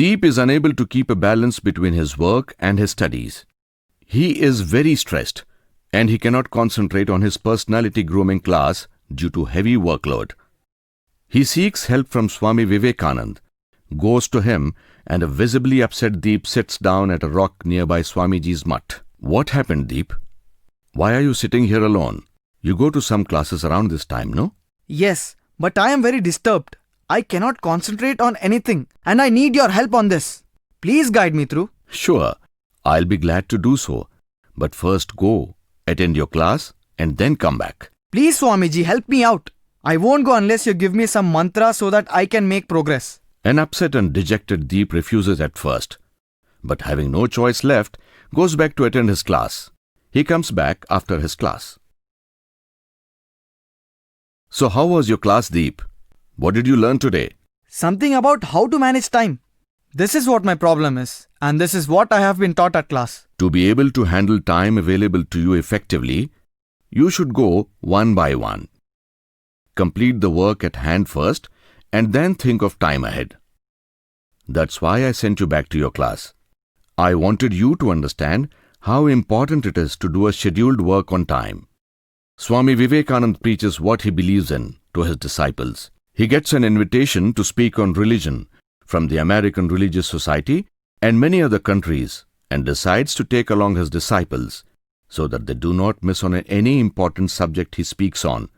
Deep is unable to keep a balance between his work and his studies. He is very stressed and he cannot concentrate on his personality grooming class due to heavy workload. He seeks help from Swami Vivekanand, goes to him, and a visibly upset Deep sits down at a rock nearby Swamiji's mutt. What happened, Deep? Why are you sitting here alone? You go to some classes around this time, no? Yes, but I am very disturbed. I cannot concentrate on anything and I need your help on this. Please guide me through. Sure, I'll be glad to do so. But first go, attend your class and then come back. Please Swamiji, help me out. I won't go unless you give me some mantra so that I can make progress. An upset and dejected Deep refuses at first, but having no choice left, goes back to attend his class. He comes back after his class. So how was your class, Deep? What did you learn today? Something about how to manage time. This is what my problem is, and this is what I have been taught at class. To be able to handle time available to you effectively, you should go one by one. Complete the work at hand first and then think of time ahead. That's why I sent you back to your class. I wanted you to understand how important it is to do a scheduled work on time. Swami Vivekanand preaches what he believes in to his disciples. He gets an invitation to speak on religion from the American Religious Society and many other countries and decides to take along his disciples so that they do not miss on any important subject he speaks on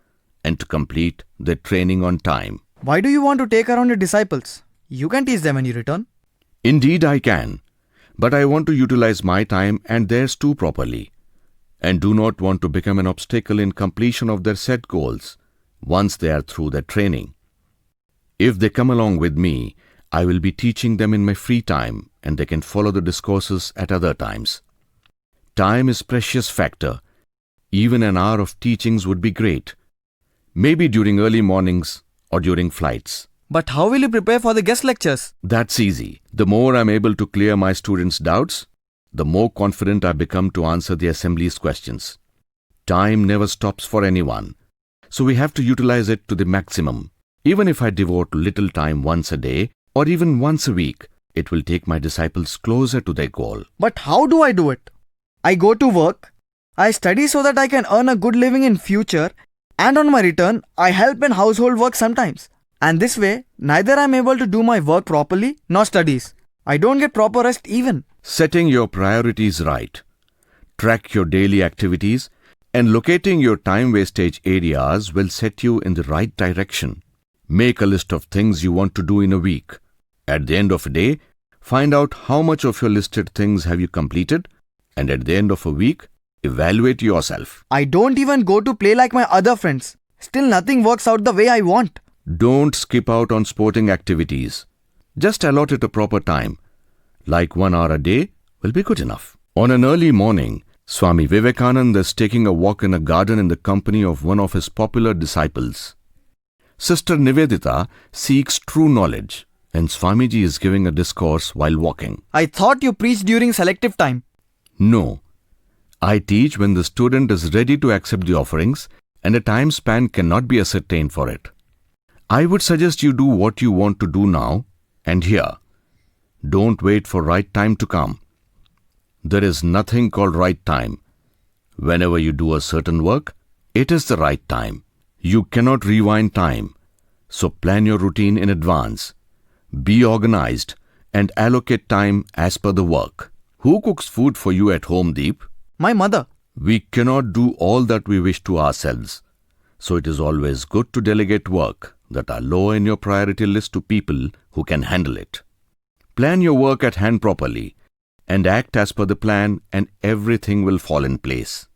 and to complete their training on time. Why do you want to take around your disciples? You can teach them when you return. Indeed I can, but I want to utilize my time and theirs too properly and do not want to become an obstacle in completion of their set goals once they are through their training. If they come along with me, I will be teaching them in my free time and they can follow the discourses at other times. Time is a precious factor. Even an hour of teachings would be great. Maybe during early mornings or during flights. But how will you prepare for the guest lectures? That's easy. The more I'm able to clear my students' doubts, the more confident I become to answer the assembly's questions. Time never stops for anyone, so we have to utilize it to the maximum. Even if I devote little time once a day or even once a week, it will take my disciples closer to their goal. But how do I do it? I go to work, I study so that I can earn a good living in future, and on my return, I help in household work sometimes. And this way, neither I am able to do my work properly nor studies. I don't get proper rest even. Setting your priorities right. Track your daily activities and locating your time wastage areas will set you in the right direction. Make a list of things you want to do in a week. At the end of a day, find out how much of your listed things have you completed, and at the end of a week, evaluate yourself. I don't even go to play like my other friends. Still nothing works out the way I want. Don't skip out on sporting activities. Just allot it a proper time. Like 1 hour a day will be good enough. On an early morning, Swami Vivekananda is taking a walk in a garden in the company of one of his popular disciples. Sister Nivedita seeks true knowledge and Swamiji is giving a discourse while walking. I thought you preached during selective time. No. I teach when the student is ready to accept the offerings and a time span cannot be ascertained for it. I would suggest you do what you want to do now and here. Don't wait for right time to come. There is nothing called right time. Whenever you do a certain work, it is the right time. You cannot rewind time. So plan your routine in advance. Be organized and allocate time as per the work. Who cooks food for you at home, Deep? My mother. We cannot do all that we wish to ourselves. So it is always good to delegate work that are low in your priority list to people who can handle it. Plan your work at hand properly and act as per the plan and everything will fall in place.